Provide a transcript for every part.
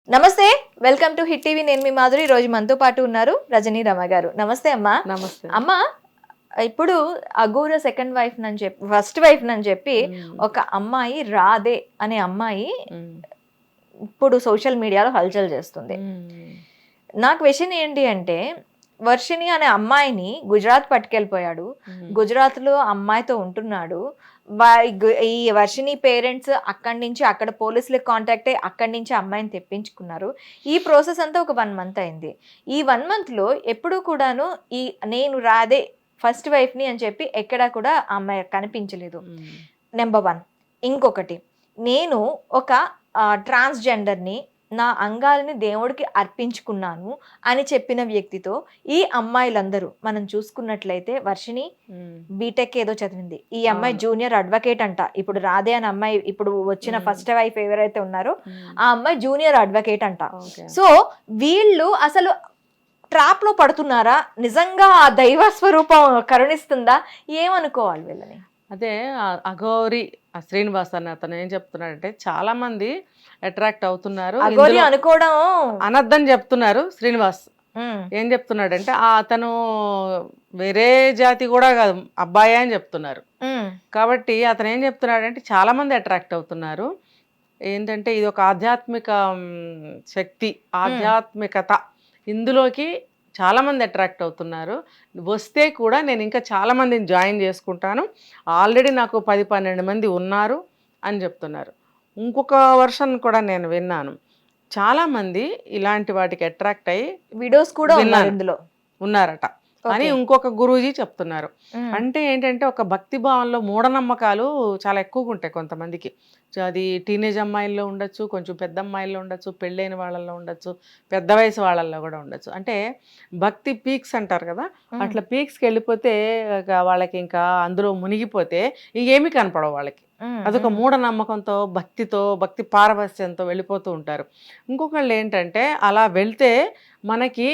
నమస్తే, welcome to hit TV. నేను మీ మాధురి. ఈ రోజు మనతో పాటు ఉన్నారు రజనీ రమ గారు. నమస్తే అమ్మా. నమస్తే అమ్మా, ఇప్పుడు అఘోర సెకండ్ వైఫ్ అని చెప్పి ఫస్ట్ వైఫ్ అని చెప్పి ఒక అమ్మాయి రాధే అనే అమ్మాయి ఇప్పుడు సోషల్ మీడియాలో హల్చల్ చేస్తుంది. నాకు క్వశ్చన్ ఏంటి అంటే, వర్షిణి అనే అమ్మాయిని గుజరాత్ పట్టుకెళ్ళిపోయాడు. గుజరాత్లో అమ్మాయితో ఉంటున్నాడు. ఈ వర్షిణి పేరెంట్స్ అక్కడి నుంచి అక్కడ పోలీసులకు కాంటాక్ట్ అయ్యి అక్కడి నుంచి అమ్మాయిని తెప్పించుకున్నారు. ఈ ప్రాసెస్ అంతా ఒక 1 మంత్ అయింది. ఈ 1 మంత్లో ఎప్పుడూ కూడాను ఈ నేను రాదే ఫస్ట్ వైఫ్ని అని చెప్పి ఎక్కడా కూడా ఆ అమ్మాయి కనిపించలేదు. నెంబర్ 1. ఇంకొకటి, నేను ఒక ట్రాన్స్జెండర్ని, నా అంగాలని దేవుడికి అర్పించుకున్నాను అని చెప్పిన వ్యక్తితో ఈ అమ్మాయిలందరూ మనం చూసుకున్నట్లయితే, వర్షిణి బీటెక్ ఏదో చదివింది, ఈ అమ్మాయి జూనియర్ అడ్వకేట్ అంట. ఇప్పుడు రాధే అని అమ్మాయి ఇప్పుడు వచ్చిన ఫస్ట్ వైఫ్ ఎవరైతే ఉన్నారో ఆ అమ్మాయి జూనియర్ అడ్వకేట్ అంట. సో వీళ్ళు అసలు ట్రాప్ లో పడుతున్నారా? నిజంగా ఆ దైవ స్వరూపం కరుణిస్తుందా? ఏమనుకోవాలి వీళ్ళని? అదే అఘోరి శ్రీనివాస్ అని అతను ఏం చెప్తున్నాడంటే, చాలా మంది అట్రాక్ట్ అవుతున్నారు, అఘోరి అనుకోవడం అనద్దని చెప్తున్నారు. శ్రీనివాస్ ఏం చెప్తున్నాడంటే, అతను వేరే జాతి కూడా కాదు, అబ్బాయి అని చెప్తున్నారు. కాబట్టి అతను ఏం చెప్తున్నాడంటే, చాలా మంది అట్రాక్ట్ అవుతున్నారు. ఏంటంటే ఇది ఒక ఆధ్యాత్మిక శక్తి, ఆధ్యాత్మికత, ఇందులోకి చాలామంది అట్రాక్ట్ అవుతున్నారు. వస్తే కూడా నేను ఇంకా చాలామందిని జాయిన్ చేసుకుంటాను, ఆల్రెడీ నాకు 10-12 మంది ఉన్నారు అని చెప్తున్నారు. ఇంకొక వర్షన్ కూడా నేను విన్నాను, చాలామంది ఇలాంటి వాటికి అట్రాక్ట్ అయ్యి వీడియోస్ కూడా ఉన్నారట అని ఇంకొక గురూజీ చెప్తున్నారు. అంటే ఏంటంటే, ఒక భక్తి భావంలో మూఢనమ్మకాలు చాలా ఎక్కువగా ఉంటాయి కొంతమందికి. అది టీనేజ్ అమ్మాయిల్లో ఉండొచ్చు, కొంచెం పెద్ద అమ్మాయిల్లో ఉండొచ్చు, పెళ్ళైన వాళ్ళల్లో ఉండొచ్చు, పెద్ద వయసు వాళ్ళల్లో కూడా ఉండొచ్చు. అంటే భక్తి పీక్స్ అంటారు కదా, అట్లా పీక్స్కి వెళ్ళిపోతే వాళ్ళకి ఇంకా అందులో మునిగిపోతే ఇంకేమీ కనపడవు వాళ్ళకి. అదొక మూఢనమ్మకంతో, భక్తితో, భక్తి పారవస్యంతో వెళ్ళిపోతూ ఉంటారు. ఇంకొకళ్ళు ఏంటంటే, అలా వెళ్తే మనకి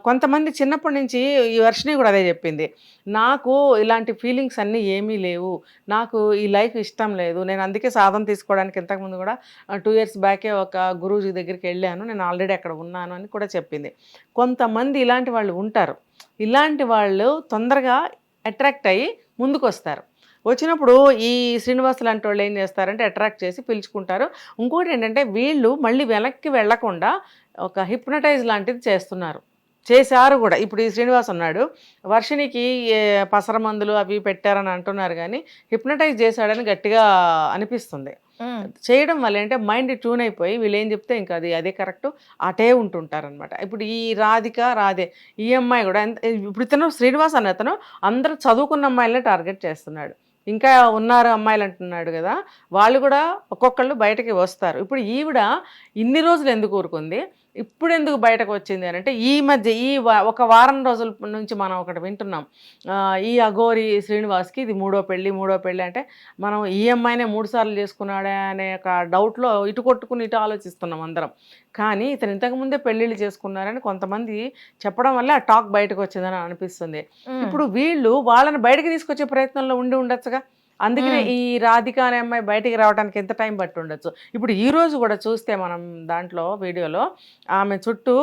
కొంతమంది చిన్నప్పటి నుంచి, ఈ వర్షిణి కూడా అదే చెప్పింది, నాకు ఇలాంటి ఫీలింగ్స్ అన్నీ ఏమీ లేవు, నాకు ఈ లైఫ్ ఇష్టం లేదు, నేను అందుకే సాధన తీసుకోవడానికి ఇంతకుముందు కూడా 2 years బ్యాకే ఒక గురూజీ దగ్గరికి వెళ్ళాను, నేను ఆల్రెడీ అక్కడ ఉన్నాను అని కూడా చెప్పింది. కొంతమంది ఇలాంటి వాళ్ళు ఉంటారు. ఇలాంటి వాళ్ళు తొందరగా అట్రాక్ట్ అయ్యి ముందుకు వస్తారు. వచ్చినప్పుడు ఈ శ్రీనివాస్ లాంటి వాళ్ళు ఏం చేస్తారంటే, అట్రాక్ట్ చేసి పిలుచుకుంటారు. ఇంకోటి ఏంటంటే, వీళ్ళు మళ్ళీ వెనక్కి వెళ్లకుండా ఒక హిప్నటైజ్ లాంటిది చేశారు కూడా. ఇప్పుడు ఈ శ్రీనివాస్ ఉన్నాడు, వర్షిణికి పసర మందులు అవి పెట్టారని అంటున్నారు, కానీ హిప్నటైజ్ చేశాడని గట్టిగా అనిపిస్తుంది. చేయడం వల్ల ఏంటంటే మైండ్ ట్యూన్ అయిపోయి వీళ్ళు ఏం చెప్తే ఇంకా అదే కరెక్ట్ అటే ఉంటుంటారనమాట. ఇప్పుడు ఈ రాధే ఈ అమ్మాయి కూడా ఇప్పుడు ఇతను శ్రీనివాస్ అనే అతను అందరూ చదువుకున్న అమ్మాయిలనే టార్గెట్ చేస్తున్నాడు. ఇంకా ఉన్నారు అమ్మాయిలు అంటున్నాడు కదా, వాళ్ళు కూడా ఒక్కొక్కళ్ళు బయటకి వస్తారు. ఇప్పుడు ఈవిడ ఇన్ని రోజులు ఎందుకు ఊరుకుంది, ఇప్పుడు ఎందుకు బయటకు వచ్చింది అని అంటే, ఈ మధ్య ఒక వారం రోజుల నుంచి మనం ఒకటి వింటున్నాం, ఈ అఘోరి శ్రీనివాస్కి ఇది మూడో పెళ్ళి అంటే, మనం ఈ అమ్మాయినే 3 సార్లు చేసుకున్నాడే అనే ఒక డౌట్లో ఇటు కొట్టుకుని ఇటు ఆలోచిస్తున్నాం అందరం. కానీ ఇతను ఇంతకుముందే పెళ్ళిళ్ళు చేసుకున్నారని కొంతమంది చెప్పడం వల్ల ఆ టాక్ బయటకు వచ్చిందని అనిపిస్తుంది. ఇప్పుడు వీళ్ళు వాళ్ళని బయటకు తీసుకొచ్చే ప్రయత్నంలో ఉండొచ్చుగా. అందుకనే ఈ రాధిక అనే అమ్మాయి బయటికి రావడానికి ఎంత టైం పట్టి ఉండొచ్చు. ఇప్పుడు ఈ రోజు కూడా చూస్తే మనం దాంట్లో వీడియోలో ఆమె చుట్టూ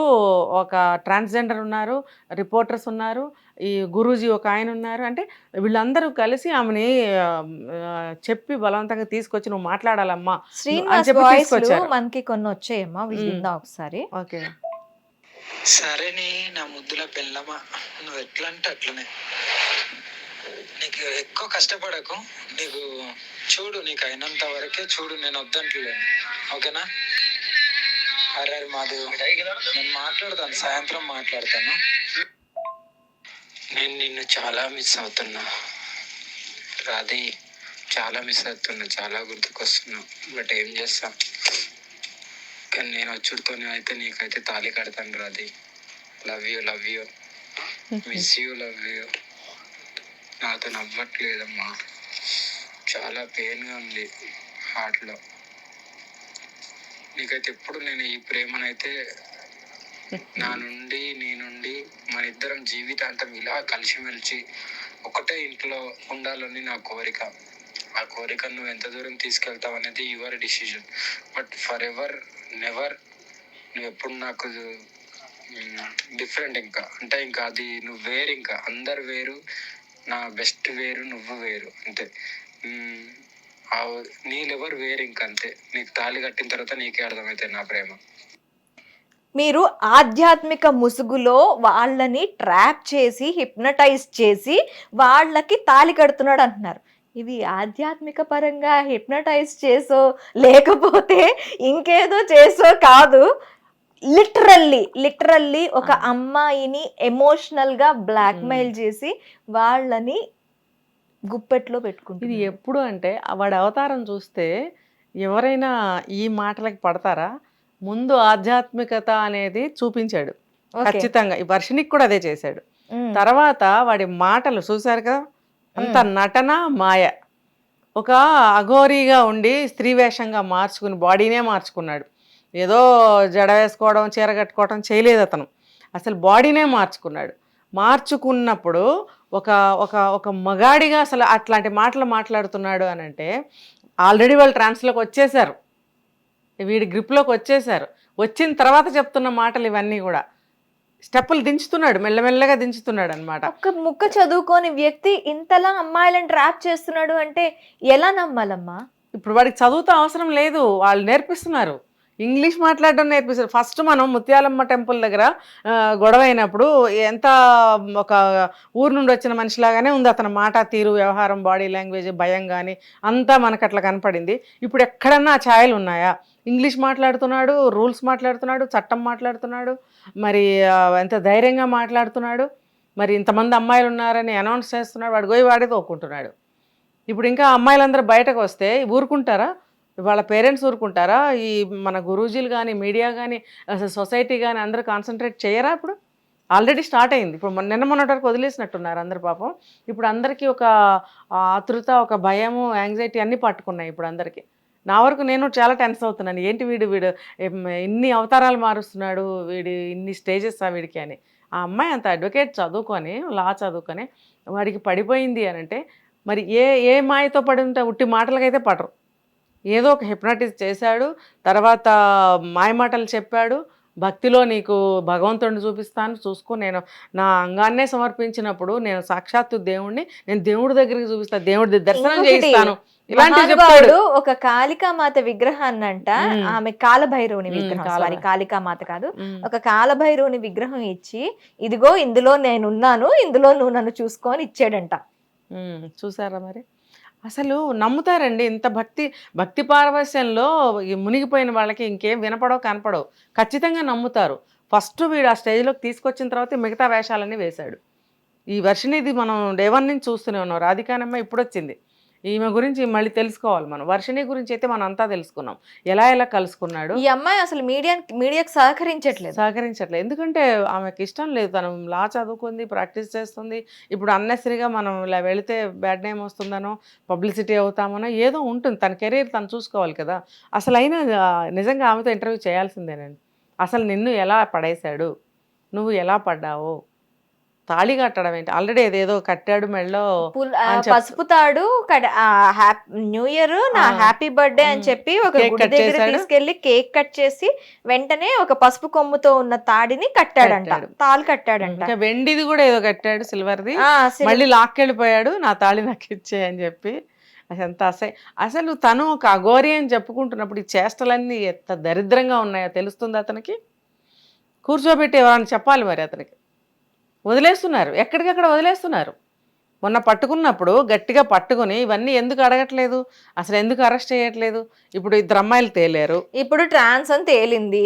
ఒక ట్రాన్స్జెండర్ ఉన్నారు, రిపోర్టర్స్ ఉన్నారు, ఈ గురూజీ ఒక ఆయన ఉన్నారు. అంటే వీళ్ళందరూ కలిసి ఆమెని చెప్పి బలవంతంగా తీసుకొచ్చి నువ్వు మాట్లాడాలమ్మా అని చెప్పి తీసుకొచ్చారు. మనకి కొన్ని వచ్చాయమ్మా, ఒకసారి. ఓకే, సరేనే నా ముద్దుల పెళ్ళమా, నువ్వు ఎట్లా అంటే అట్లనే, నీకు ఎక్కువ కష్టపడకు, నీకు చూడు, నీకు అయినంత వరకే చూడు, నేను వద్దంటలేను, ఓకేనా? అరే మాధవ్, నేను మాట్లాడతాను, సాయంత్రం మాట్లాడతాను. నేను నిన్ను చాలా మిస్ అవుతున్నా రాధే, చాలా మిస్ అవుతున్నా, చాలా గుర్తుకొస్తున్నా. బట్ ఏం చేస్తాం, కానీ నేను వచ్చుడుతోనే అయితే నీకైతే తాళి కడతాను Radhe. Love you miss you, love you. నాతో నవ్వట్లేదమ్మా, చాలా పెయిన్గా ఉంది హార్ట్లో. నీకైతే ఎప్పుడు నేను ఈ ప్రేమనైతే నీ నుండి మన ఇద్దరం జీవితాంతం ఇలా కలిసిమెలిసి ఒకటే ఇంట్లో ఉండాలని నా కోరిక. ఆ కోరికను నువ్వు ఎంత దూరం తీసుకెళ్తావు అనేది your decision. But for ever never నువ్వు ఎప్పుడు నాకు డిఫరెంట్, ఇంకా అంటే ఇంకా అది నువ్వు వేరు, ఇంకా అందరు వేరు, నా బెస్ట్ వేరు, నువ్వు వేరు అంతే. నీళ్ళెవరు వేరు, ఇంకా అంతే. నీకు తాళి కట్టిన తర్వాత నీకే అర్థమవుతాయి నా ప్రేమ. మీరు ఆధ్యాత్మిక ముసుగులో వాళ్ళని ట్రాప్ చేసి హిప్నటైజ్ చేసి వాళ్ళకి తాళి కడుతున్నాడు అంటున్నారు. ఇది ఆధ్యాత్మిక పరంగా హిప్నటైజ్ చేసో లేకపోతే ఇంకేదో చేసో కాదు, లిటరల్లీ ఒక అమ్మాయిని ఎమోషనల్ గా బ్లాక్మెయిల్ చేసి వాళ్ళని గుప్పెట్లో పెట్టుకుంటుంది. ఇది ఎప్పుడు అంటే వాడి అవతారం చూస్తే ఎవరైనా ఈ మాటలకి పడతారా? ముందు ఆధ్యాత్మికత అనేది చూపించాడు ఖచ్చితంగా. ఈ వర్షినికి కూడా అదే చేశాడు. తర్వాత వాడి మాటలు చూశారు కదా, అంత నటన మాయ. ఒక అఘోరీగా ఉండి స్త్రీ వేషంగా మార్చుకుని బాడీనే మార్చుకున్నాడు. ఏదో జడ వేసుకోవడం చీర కట్టుకోవడం చేయలేదు అతను, అసలు బాడీనే మార్చుకున్నాడు. మార్చుకున్నప్పుడు ఒక ఒక ఒక మగాడిగా అసలు అట్లాంటి మాటలు మాట్లాడుతున్నాడు అని అంటే ఆల్రెడీ వాళ్ళు ట్రాన్స్లోకి వచ్చేసారు, వీడి గ్రిప్లోకి వచ్చేసారు. వచ్చిన తర్వాత చెప్తున్న మాటలు ఇవన్నీ కూడా స్టెప్పులు దించుతున్నాడు, మెల్లమెల్లగా దించుతున్నాడు అనమాట. ఒక ముక్క చదువుకోని వ్యక్తి ఇంతలా అమ్మాయిలను ట్రాప్ చేస్తున్నాడు అంటే ఎలా నమ్మాలమ్మా? ఇప్పుడు వాడికి చదువుతో అవసరం లేదు, వాళ్ళు నేర్పిస్తున్నారు, ఇంగ్లీష్ మాట్లాడడం నేర్పిస్తారు. ఫస్ట్ మనం ముత్యాలమ్మ టెంపుల్ దగ్గర గొడవ అయినప్పుడు ఎంత ఒక ఊరు నుండి వచ్చిన మనిషిలాగానే ఉంది అతని మాట తీరు, వ్యవహారం, బాడీ లాంగ్వేజ్, భయం కానీ అంతా మనకు అట్లా కనపడింది. ఇప్పుడు ఎక్కడన్నా ఆ ఛాయలు ఉన్నాయా? ఇంగ్లీష్ మాట్లాడుతున్నాడు, రూల్స్ మాట్లాడుతున్నాడు, చట్టం మాట్లాడుతున్నాడు, మరి ఎంత ధైర్యంగా మాట్లాడుతున్నాడు. మరి ఇంతమంది అమ్మాయిలు ఉన్నారని అనౌన్స్ చేస్తున్నాడు, వాడు పోయి వాడే తోకుంటున్నాడు. ఇప్పుడు ఇంకా అమ్మాయిలందరూ బయటకు వస్తే ఊరుకుంటారా? వాళ్ళ పేరెంట్స్ ఊరుకుంటారా? ఈ మన గురూజీలు కానీ, మీడియా కానీ, అసలు సొసైటీ కానీ అందరూ కాన్సన్ట్రేట్ చేయరా? ఇప్పుడు ఆల్రెడీ స్టార్ట్ అయింది. ఇప్పుడు నిన్న మొన్నటి వరకు వదిలేసినట్టున్నారు అందరు పాపం. ఇప్పుడు అందరికీ ఒక ఆతృత, ఒక భయము, యాంగ్జైటీ అన్నీ పట్టుకున్నాయి ఇప్పుడు అందరికీ. నా వరకు నేను చాలా టెన్షన్ అవుతున్నాను, ఏంటి వీడు ఇన్ని అవతారాలు మారుస్తున్నాడు, వీడి ఇన్ని స్టేజెస్ వీడికి అని. ఆ అమ్మాయి అంత అడ్వకేట్ చదువుకొని, లా చదువుకొని వాడికి పడిపోయింది అని అంటే మరి ఏ మాయతో పడి ఉంటే ఉట్టి మాటలకైతే పడరు. ఏదో ఒక హిప్నటిజ్ చేశాడు, తర్వాత మాయమాటలు చెప్పాడు, భక్తిలో నీకు భగవంతుడిని చూపిస్తాను చూసుకో, నేను నా అంగాన్నే సమర్పించినప్పుడు నేను సాక్షాత్తు దేవుణ్ణి, నేను దేవుడి దగ్గరికి చూపిస్తాను, దేవుడి దర్శనం చేయిస్తాను, ఇలాంటివి చెప్పాడు. ఒక కాళికామాత విగ్రహాన్నంట, ఆమె కాలభైరవుని విగ్రహం, సారీ కాళికామాత కాదు, ఒక కాలభైరవుని విగ్రహం ఇచ్చి ఇదిగో ఇందులో నేనున్నాను, ఇందులో నువ్వు నన్ను చూసుకొని ఇచ్చాడంట. చూసారా మరి? అసలు నమ్ముతారండి ఇంత భక్తి పారవస్యంలో మునిగిపోయిన వాళ్ళకి ఇంకేం వినపడవు కనపడవు, ఖచ్చితంగా నమ్ముతారు. ఫస్ట్ వీడు ఆ స్టేజ్లోకి తీసుకొచ్చిన తర్వాత మిగతా వేషాలన్నీ వేశాడు. ఈ వర్షినిది మనం డే 1 నుంచి చూస్తూనే ఉన్నాం. రాధికానమ్మ ఇప్పుడు వచ్చింది, ఈమె గురించి మళ్ళీ తెలుసుకోవాలి మనం. వర్షిని గురించి అయితే మనం అంతా తెలుసుకున్నాం, ఎలా కలుసుకున్నాడు. ఈ అమ్మాయి అసలు మీడియాకి సహకరించట్లేదు, ఎందుకంటే ఆమెకి ఇష్టం లేదు. తను లా చదువుకుంది, ప్రాక్టీస్ చేస్తుంది. ఇప్పుడు అన్నెసరిగా మనం ఇలా వెళితే బ్యాడ్ నేమ్ వస్తుందనో, పబ్లిసిటీ అవుతామనో ఏదో ఉంటుంది. తన కెరీర్ తను చూసుకోవాలి కదా. అసలు అయినా నిజంగా ఆమెతో ఇంటర్వ్యూ చేయాల్సిందేనండి. అసలు నిన్ను ఎలా పడేశాడు, నువ్వు ఎలా పడ్డావు, తాళి కట్టడం ఏంటి, ఆల్రెడీ ఏదేదో కట్టాడు మెడలో, పసుపు తాడు, న్యూ ఇయర్ నా హ్యాపీ బర్త్డే అని చెప్పి ఒక గుడి దగ్గర తీసుకెళ్లి కేక్ కట్ చేసి వెంటనే ఒక పసుపు కొమ్ముతో ఉన్న తాడిని కట్టాడంట, తాళి కట్టాడంట. వెండిది కూడా ఏదో కట్టాడు, సిల్వర్ది, మళ్ళీ లాక్కెళ్ళిపోయాడు, నా తాళి నాకు ఇచ్చే అని చెప్పి. అసంత అసలు తను ఒక అఘోరి అని చెప్పుకుంటున్నప్పుడు ఈ చేష్టలన్నీ ఎంత దరిద్రంగా ఉన్నాయో తెలుస్తుంది అతనికి. కూర్చోబెట్టి ఎవరైనా చెప్పాలి మరి. అతనికి వదిలేస్తున్నారు, ఎక్కడికక్కడ వదిలేస్తున్నారు. మొన్న పట్టుకున్నప్పుడు గట్టిగా పట్టుకుని ఇవన్నీ ఎందుకు అడగట్లేదు, అసలు ఎందుకు అరెస్ట్ చేయట్లేదు? ఇప్పుడు 2 అమ్మాయిలు తేలారు, ఇప్పుడు ట్రాన్స్ అని తేలింది.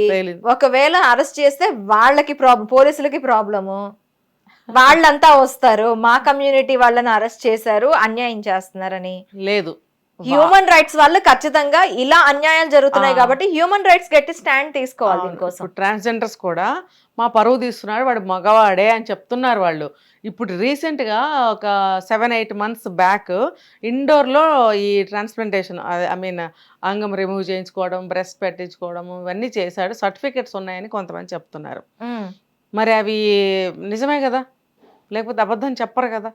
ఒకవేళ అరెస్ట్ చేస్తే వాళ్ళకి ప్రాబ్లం, పోలీసులకి ప్రాబ్లము, వాళ్ళంతా వస్తారు మా కమ్యూనిటీ వాళ్ళని అరెస్ట్ చేశారు అన్యాయం చేస్తున్నారని. లేదు, హ్యూమన్ రైట్స్ వాళ్ళు ఖచ్చితంగా ఇలా అన్యాయాలు జరుగుతున్నాయి కాబట్టి హ్యూమన్ రైట్స్ గట్టి స్టాండ్ తీసుకోవాలి దీనికోసం. ట్రాన్స్జెండర్స్ కూడా మా పరువు తీస్తున్నాడు, వాడు మగవాడే అని చెప్తున్నారు వాళ్ళు. ఇప్పుడు రీసెంట్గా ఒక 7-8 months బ్యాక్ ఇండోర్లో ఈ ట్రాన్స్ప్లాంటేషన్, అంగం రిమూవ్ చేయించుకోవడం, బ్రెస్ట్ పెట్టించుకోవడం ఇవన్నీ చేశాడు, సర్టిఫికెట్స్ ఉన్నాయని కొంతమంది చెప్తున్నారు. మరి అవి నిజమే కదా, లేకపోతే అబద్ధం చెప్పరు కదా.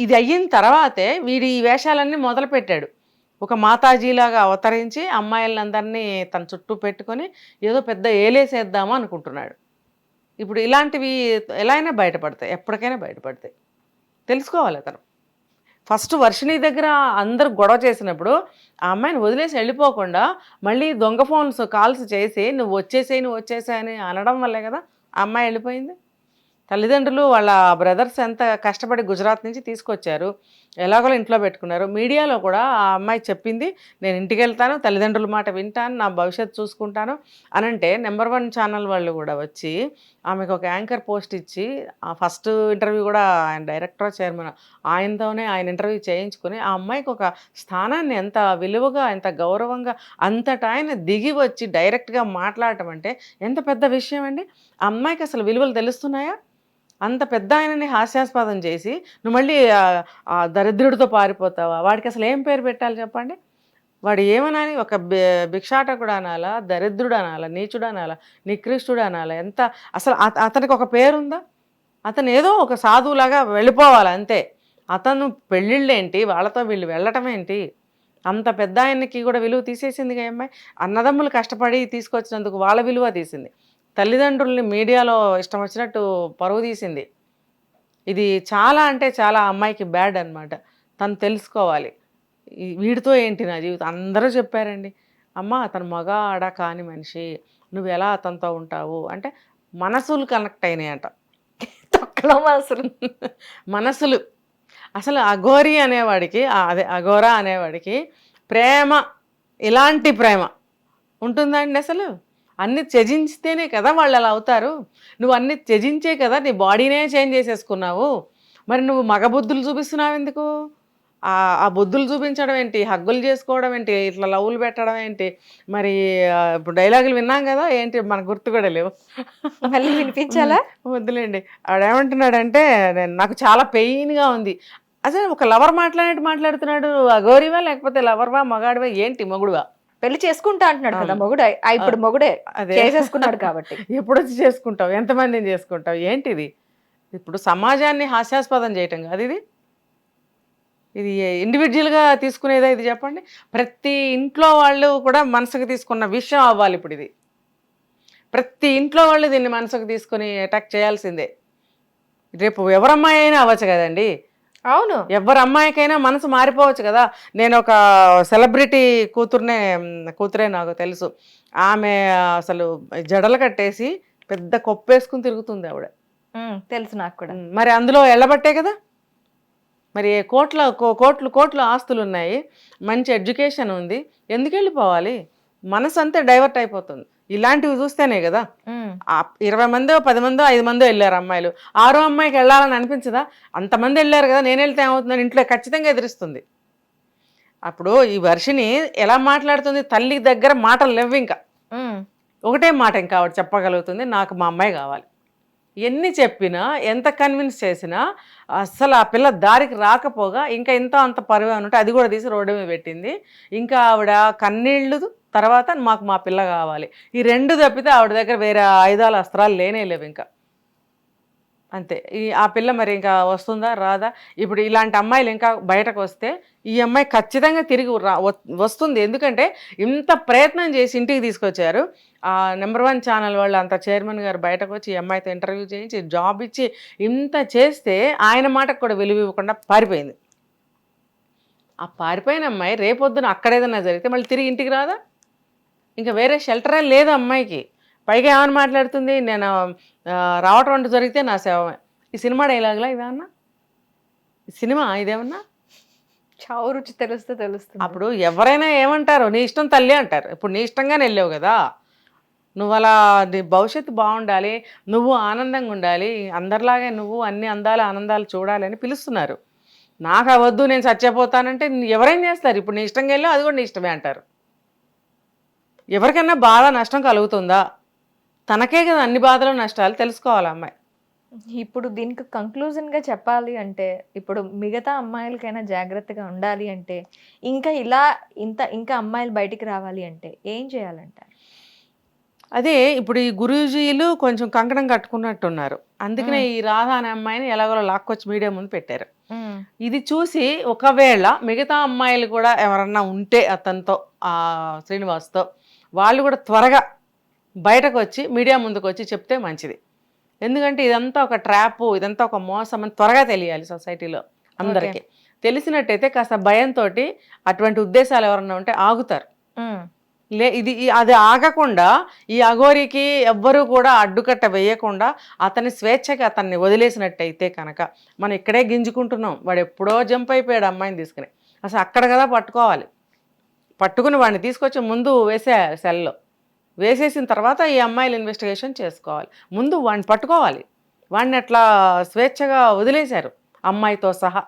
ఇది అయిన తర్వాతే వీడి ఈ వేషాలన్నీ మొదలు పెట్టాడు. ఒక మాతాజీలాగా అవతరించి అమ్మాయిలందరినీ తన చుట్టూ పెట్టుకొని ఏదో పెద్ద ఏలేసేద్దామా అనుకుంటున్నాడు. ఇప్పుడు ఇలాంటివి ఎలా అయినా బయటపడతాయి, ఎప్పటికైనా బయటపడతాయి. తెలుసుకోవాలి అతను. ఫస్ట్ వర్షిణి దగ్గర అందరూ గొడవ చేసినప్పుడు ఆ అమ్మాయిని వదిలేసి వెళ్ళిపోకుండా మళ్ళీ దొంగ ఫోన్స్ కాల్స్ చేసి నువ్వు వచ్చేసేయి అని అనడం వల్లే కదా ఆ అమ్మాయి వెళ్ళిపోయింది. తల్లిదండ్రులు వాళ్ళ బ్రదర్స్ ఎంత కష్టపడి గుజరాత్ నుంచి తీసుకొచ్చారు, ఎలాగోలా ఇంట్లో పెట్టుకున్నారు. మీడియాలో కూడా ఆ అమ్మాయి చెప్పింది, నేను ఇంటికి వెళ్తాను, తల్లిదండ్రుల మాట వింటాను, నా భవిష్యత్తు చూసుకుంటాను అనంటే నెంబర్ 1 ఛానల్ వాళ్ళు కూడా వచ్చి ఆమెకు ఒక యాంకర్ పోస్ట్ ఇచ్చి ఆ ఫస్ట్ ఇంటర్వ్యూ కూడా ఆయన డైరెక్టర్ చైర్మన్ ఆయనతోనే ఆయన ఇంటర్వ్యూ చేయించుకుని ఆ అమ్మాయికి ఒక స్థానాన్ని ఎంత విలువగా ఎంత గౌరవంగా అంతటా ఆయన దిగి వచ్చి డైరెక్ట్గా మాట్లాడటం అంటే ఎంత పెద్ద విషయం అండి. ఆ అమ్మాయికి అసలు విలువలు తెలుస్తున్నాయా? అంత పెద్ద ఆయనని హాస్యాస్పదం చేసి నువ్వు మళ్ళీ ఆ దరిద్రుడితో పారిపోతావా? వాడికి అసలు ఏం పేరు పెట్టాలి చెప్పండి? వాడు ఏమనాలి? ఒక భిక్షాటకుడు అనాలా, దరిద్రుడు అనాలా, నీచుడు అనాలా, నికృష్టుడు అనాలా? ఎంత అసలు అతనికి ఒక పేరుందా? అతను ఏదో ఒక సాధువులాగా వెళ్ళిపోవాలి అంతే. అతను పెళ్ళిళ్ళేంటి, వాళ్ళతో వీళ్ళు వెళ్ళటం ఏంటి? అంత పెద్ద ఆయనకి కూడా విలువ తీసేసిందిగా అమ్మాయి. అన్నదమ్ములు కష్టపడి తీసుకొచ్చినందుకు వాళ్ళ విలువ తీసింది. తల్లిదండ్రుల్ని మీడియాలో ఇష్టం వచ్చినట్టు పరువు తీసింది. ఇది చాలా అంటే చాలా అమ్మాయికి బ్యాడ్ అనమాట. తను తెలుసుకోవాలి, వీడితో ఏంటి నా జీవితం. అందరూ చెప్పారండి, అమ్మ అతను మగ ఆడ కాని మనిషి, నువ్వు ఎలా అతనితో ఉంటావు అంటే మనసులు కనెక్ట్ అయినాయంట. తొక్కలో మనసులు అసలు అఘోరి అనేవాడికి అదే అఘోరా అనేవాడికి ప్రేమ, ఇలాంటి ప్రేమ ఉంటుందండి అసలు? అన్ని త్యజించితేనే కదా వాళ్ళు అలా అవుతారు. నువ్వు అన్ని త్యజించే కదా నీ బాడీనే చేంజ్ చేసేసుకున్నావు. మరి నువ్వు మగ బుద్ధులు చూపిస్తున్నావు ఎందుకు? ఆ బుద్ధులు చూపించడం ఏంటి, హగ్గులు చేసుకోవడం ఏంటి, ఇట్లా లవ్వులు పెట్టడం ఏంటి? మరి ఇప్పుడు డైలాగులు విన్నాం కదా, ఏంటి మనకు గుర్తు కూడా లేవు, మళ్ళీ వినిపించాలా? వద్దులేండి. ఆడేమంటున్నాడంటే నాకు చాలా పెయిన్గా ఉంది. అసలు ఒక లవర్ మాట్లాడినట్టు మాట్లాడుతున్నాడు. అఘోరివా లేకపోతే లవర్వా, మగాడివా, ఏంటి మొగుడువా? పెళ్లి చేసుకుంటా అంటున్నాడు కదా మొగుడే. ఇప్పుడు మొగుడే అదే చేసేసుకున్నాడు కాబట్టి. ఎప్పుడు వచ్చి చేసుకుంటావు, ఎంతమందిని చేసుకుంటావు, ఏంటిది? ఇప్పుడు సమాజాన్ని హాస్యాస్పదం చేయటం కాదు ఇది. ఇది ఇండివిజువల్గా తీసుకునేదా ఇది చెప్పండి? ప్రతి ఇంట్లో వాళ్ళు కూడా మనసుకు తీసుకున్న విషయం అవ్వాలి ఇప్పుడు ఇది. ప్రతి ఇంట్లో వాళ్ళు దీన్ని మనసుకు తీసుకుని అటాక్ చేయాల్సిందే. రేపు ఎవరమ్మాయి అయినా అవ్వచ్చు కదండి. అవును, ఎవరి అమ్మాయికైనా మనసు మారిపోవచ్చు కదా. నేను ఒక సెలబ్రిటీ కూతురే నాకు తెలుసు. ఆమె అసలు జడలు కట్టేసి పెద్ద కొప్పేసుకుని తిరుగుతుంది ఆవిడ. తెలుసు నాకు కూడా. మరి అందులో ఎళ్ళబట్టే కదా. మరి కోట్లు ఆస్తులు ఉన్నాయి, మంచి ఎడ్యుకేషన్ ఉంది, ఎందుకు వెళ్ళిపోవాలి? మనసు అంతే డైవర్ట్ అయిపోతుంది. ఇలాంటివి చూస్తేనే కదా. 20 మందో 10 మందో 5 మందో వెళ్ళారు అమ్మాయిలు, 6వ అమ్మాయికి వెళ్ళాలని అనిపించదా? అంతమంది వెళ్ళారు కదా, నేను వెళ్తే ఏమవుతుందని ఇంట్లో ఖచ్చితంగా ఎదురుస్తుంది. అప్పుడు ఈ వర్షిని ఎలా మాట్లాడుతుంది? తల్లి దగ్గర మాటలు లేవు ఇంకా. ఒకటే మాట ఇంకా ఆవిడ చెప్పగలుగుతుంది, నాకు మా అమ్మాయి కావాలి. ఎన్ని చెప్పినా ఎంత కన్విన్స్ చేసినా అస్సలు ఆ పిల్ల దారికి రాకపోగా ఇంకా ఇంత అంత పరువు ఉంటే అది కూడా తీసి రోడ్డు మీద పెట్టింది. ఇంకా ఆవిడ కన్నీళ్ళు తర్వాత మాకు మా పిల్ల కావాలి, ఈ 2 తప్పితే ఆవిడ దగ్గర వేరే ఆయుధాలు అస్త్రాలు లేవు ఇంకా. అంతే. ఆ పిల్ల మరి ఇంకా వస్తుందా రాదా? ఇప్పుడు ఇలాంటి అమ్మాయిలు ఇంకా బయటకు వస్తే ఈ అమ్మాయి ఖచ్చితంగా తిరిగి వస్తుంది. ఎందుకంటే ఇంత ప్రయత్నం చేసి ఇంటికి తీసుకొచ్చారు. నెంబర్ 1 ఛానల్ వాళ్ళు అంత చైర్మన్ గారు బయటకు వచ్చి ఈ అమ్మాయితో ఇంటర్వ్యూ చేయించి జాబ్ ఇచ్చి ఇంత చేస్తే ఆయన మాటకు కూడా విలువ ఇవ్వకుండా పారిపోయింది. ఆ పారిపోయిన అమ్మాయి రేపొద్దున అక్కడేదన్నా జరిగితే మళ్ళీ తిరిగి ఇంటికి రాదా? ఇంకా వేరే షెల్టరే లేదు అమ్మాయికి. పైగా ఏమని మాట్లాడుతుంది, నేను రావటం అంటూ జరిగితే నా సేవమే. ఈ సినిమా డైలాగులా ఇదేమన్నా? సినిమా ఇదేమన్నా? చావు రుచి తెలిస్తే తెలుస్తుంది. అప్పుడు ఎవరైనా ఏమంటారు, నీ ఇష్టం తల్లి అంటారు. ఇప్పుడు నీ ఇష్టంగానే వెళ్ళావు కదా, నువ్వు అలా నీ భవిష్యత్తు బాగుండాలి, నువ్వు ఆనందంగా ఉండాలి, అందరిలాగే నువ్వు అన్ని అందాలు ఆనందాలు చూడాలని పిలుస్తున్నారు. నాకు అవద్దు, నేను చచ్చిపోతానంటే ఎవరైనా చేస్తారు. ఇప్పుడు నీ ఇష్టంగా వెళ్ళావు, అది కూడా నీ ఇష్టమే అంటారు. ఎవరికైనా బాధ నష్టం కలుగుతుందా? తనకే కదా అన్ని బాధలు నష్టాలు. తెలుసుకోవాలి అమ్మాయి. ఇప్పుడు దీనికి కంక్లూజన్గా చెప్పాలి అంటే, ఇప్పుడు మిగతా అమ్మాయిలకైనా జాగ్రత్తగా ఉండాలి అంటే, ఇంకా అమ్మాయిలు బయటికి రావాలి అంటే ఏం చేయాలంటారు? అదే ఇప్పుడు ఈ గురూజీలు కొంచెం కంకణం కట్టుకున్నట్టున్నారు. అందుకనే ఈ రాధ అనే అమ్మాయిని ఎలాగోలా లాక్కొచ్చి మీడియా ముందు పెట్టారు. ఇది చూసి ఒకవేళ మిగతా అమ్మాయిలు కూడా ఎవరన్నా ఉంటే అతనితో శ్రీనివాస్తో, వాళ్ళు కూడా త్వరగా బయటకు వచ్చి మీడియా ముందుకు వచ్చి చెప్తే మంచిది. ఎందుకంటే ఇదంతా ఒక ట్రాప్, ఇదంతా ఒక మోసం అని త్వరగా తెలియాలి సొసైటీలో అందరికీ. తెలిసినట్టయితే కాస్త భయంతో అటువంటి ఉద్దేశాలు ఎవరన్నా ఉంటే ఆగుతారు. అది ఆగకుండా ఈ అఘోరికి ఎవ్వరూ కూడా అడ్డుకట్ట వేయకుండా అతని స్వేచ్ఛకి అతన్ని వదిలేసినట్టయితే కనుక మనం ఇక్కడే గింజుకుంటున్నాం. వాడు ఎప్పుడో జంప్ అయిపోయాడు అమ్మాయిని తీసుకుని. అసలు అక్కడ కదా పట్టుకోవాలి. పట్టుకుని వాడిని తీసుకొచ్చి ముందు వేసేయాలి సెల్లో. వేసేసిన తర్వాత ఈ అమ్మాయిలు ఇన్వెస్టిగేషన్ చేసుకోవాలి. ముందు వాడిని పట్టుకోవాలి. వాడిని అట్లా స్వేచ్ఛగా వదిలేశారు అమ్మాయితో సహా.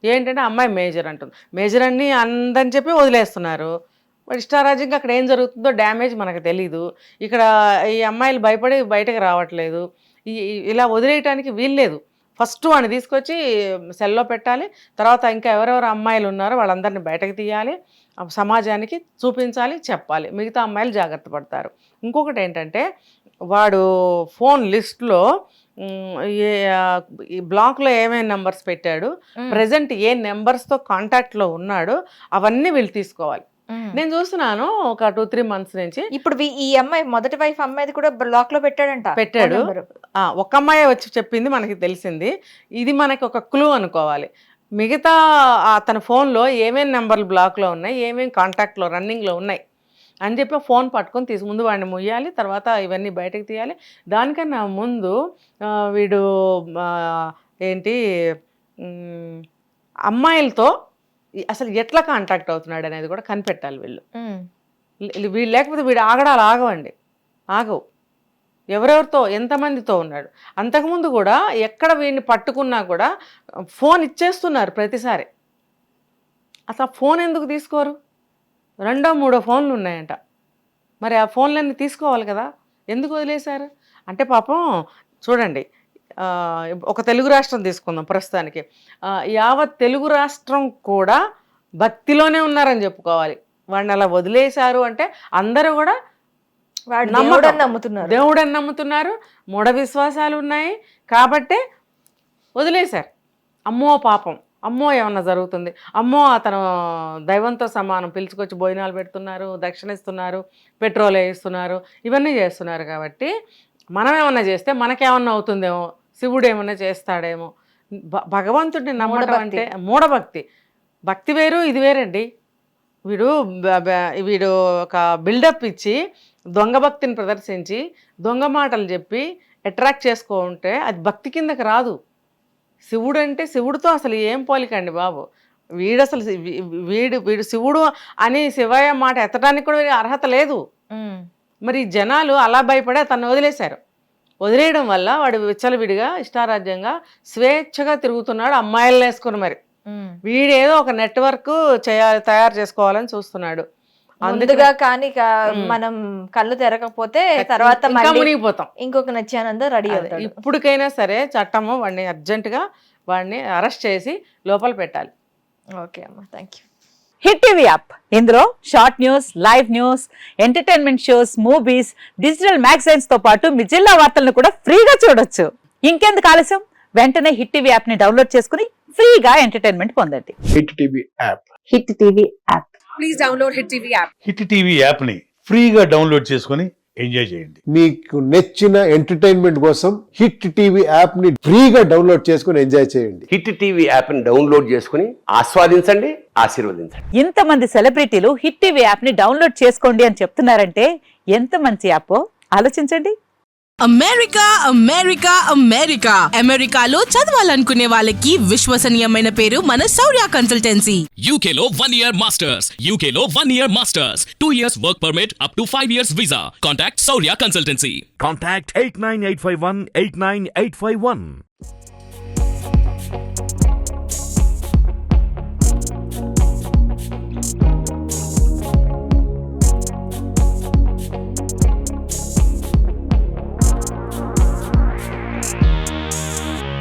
ఏంటంటే అమ్మాయి మేజర్ అంటుంది, మేజర్ అన్నీ అందని చెప్పి వదిలేస్తున్నారు. వాడు ఇష్టారాజ్యంగా అక్కడ ఏం జరుగుతుందో డ్యామేజ్ మనకు తెలీదు. ఇక్కడ ఈ అమ్మాయిలు భయపడి బయటకు రావట్లేదు. ఇలా వదిలేయటానికి వీల్లేదు. ఫస్ట్ వాడిని తీసుకొచ్చి సెల్లో పెట్టాలి. తర్వాత ఇంకా ఎవరెవరు అమ్మాయిలు ఉన్నారో వాళ్ళందరినీ బయటకు తీయాలి, సమాజానికి చూపించాలి, చెప్పాలి. మిగతా అమ్మాయిలు జాగ్రత్త పడతారు. ఇంకొకటి ఏంటంటే వాడు ఫోన్ లిస్ట్లో ఈ బ్లాక్లో ఏమేమి నెంబర్స్ పెట్టాడు, ప్రజెంట్ ఏ నెంబర్స్తో కాంటాక్ట్లో ఉన్నాడు, అవన్నీ వీళ్ళు తీసుకోవాలి. నేను చూస్తున్నాను ఒక 2-3 months నుంచి. ఇప్పుడు ఈ అమ్మాయి మొదటి వైఫ్ అమ్మాయిది కూడా బ్లాక్ లో పెట్టాడు. ఒక అమ్మాయి వచ్చి చెప్పింది, మనకి తెలిసింది. ఇది మనకి ఒక క్లూ అనుకోవాలి. మిగతా అతని ఫోన్లో ఏమేమి నెంబర్లు బ్లాక్లో ఉన్నాయి, ఏమేమి కాంటాక్ట్లో రన్నింగ్లో ఉన్నాయి అని చెప్పి ఫోన్ పట్టుకొని ముందు వాడిని ముయ్యాలి, తర్వాత ఇవన్నీ బయటకు తీయాలి. దానికన్నా ముందు వీడు ఏంటి అమ్మాయిలతో అసలు ఎట్లా కాంటాక్ట్ అవుతున్నాడు అనేది కూడా కనిపెట్టాలి వీళ్ళు. వీళ్ళు లేకపోతే వీడు ఆగవండి, ఆగవు. ఎవరెవరితో ఎంతమందితో ఉన్నాడు. అంతకుముందు కూడా ఎక్కడ వీడిని పట్టుకున్నా కూడా ఫోన్ ఇచ్చేస్తున్నారు ప్రతిసారి. అసలు ఫోన్ ఎందుకు తీసుకోరు? 2-3 ఫోన్లు ఉన్నాయంట. మరి ఆ ఫోన్లన్నీ తీసుకోవాలి కదా, ఎందుకు వదిలేశారు? అంటే పాపం చూడండి, ఒక తెలుగు రాష్ట్రం తీసుకుందాం ప్రస్తుతానికి. యావత్ తెలుగు రాష్ట్రం కూడా భక్తిలోనే ఉన్నారని చెప్పుకోవాలి. వాడిని అలా వదిలేశారు అంటే అందరూ కూడా దేవుడని నమ్ముతున్నారు, మూఢ విశ్వాసాలు ఉన్నాయి కాబట్టే వదిలేశారు. అమ్మో పాపం, అమ్మో ఏమన్నా జరుగుతుంది, అమ్మో అతను దైవంతో సమానం, పిలుచుకొచ్చి భోజనాలు పెడుతున్నారు, దక్షిణ ఇస్తున్నారు, పెట్రోల్ వేయిస్తున్నారు, ఇవన్నీ చేస్తున్నారు. కాబట్టి మనం ఏమన్నా చేస్తే మనకేమన్నా అవుతుందేమో, శివుడు ఏమన్నా చేస్తాడేమో. భగవంతుడిని నమ్మడం అంటే మూఢభక్తి. భక్తి వేరు, ఇది వేరండి. వీడు ఒక బిల్డప్ ఇచ్చి దొంగ భక్తిని ప్రదర్శించి దొంగ మాటలు చెప్పి అట్రాక్ట్ చేసుకుంటే అది భక్తి కిందకి రాదు. శివుడు అంటే శివుడితో అసలు ఏం పోలికండి బాబు. వీడు శివుడు అని శివయ్య మాట ఎత్తడానికి కూడా అర్హత లేదు. మరి జనాలు అలా భయపడే తను వదిలేశారు. వదిలేయడం వల్ల వాడు విచ్చలవిడిగా ఇష్టారాజ్యంగా స్వేచ్ఛగా తిరుగుతున్నాడు అమ్మాయిలను వేసుకుని. మరి వీడేదో ఒక నెట్వర్క్ తయారు చేసుకోవాలని చూస్తున్నాడు. అందుగా కానీ మనం కళ్ళు తెరకపోతే తర్వాత మునిగిపోతాం. ఇంకొక నచ్చానందో రెడీ అవుతాడు. ఇప్పటికైనా సరే చట్టము వాడిని అర్జెంటుగా అరెస్ట్ చేసి లోపల పెట్టాలి. ఓకే అమ్మా, thank you. Hit TV app, ఇందులో short news, live news, entertainment shows, movies, digital magazines తో పాటు మీ జిల్లా వార్తలను కూడా ఫ్రీగా చూడొచ్చు. ఇంకెందుకు ఆలస్యం, వెంటనే హిట్ టీవీ యాప్ ని డౌన్లోడ్ చేసుకుని ఫ్రీగా ఎంటర్టైన్మెంట్ పొందండి. Hit TV app. Hit TV app. Please download hit TV app. Hit TV app ని ఫ్రీగా డౌన్లోడ్ చేసుకుని ఎంజాయ్ చేయండి. మీకు నచ్చిన ఎంటర్టైన్మెంట్ కోసం హిట్ టీవీ యాప్ ని ఫ్రీగా డౌన్లోడ్ చేసుకుని ఎంజాయ్ చేయండి. హిట్ టీవీ యాప్ ని డౌన్లోడ్ చేసుకుని ఆస్వాదించండి, ఆశీర్వదించండి. ఇంతమంది సెలబ్రిటీలు హిట్ టీవీ యాప్ ని డౌన్లోడ్ చేసుకోండి అని చెప్తున్నారంటే ఎంత మంచి యాప్ ఆలోచించండి. అమెరికా అమెరికా అమెరికా అమెరికాలో చదవాలనుకునే వాళ్ళకి విశ్వసనీయమైన పేరు మన శౌర్య కన్సల్టెన్సీ. UK లో 1 year masters, UK లో 1 year masters, 2 years work permit up to 5 years visa. Contact Saurya Consultancy. Contact 89851 89851.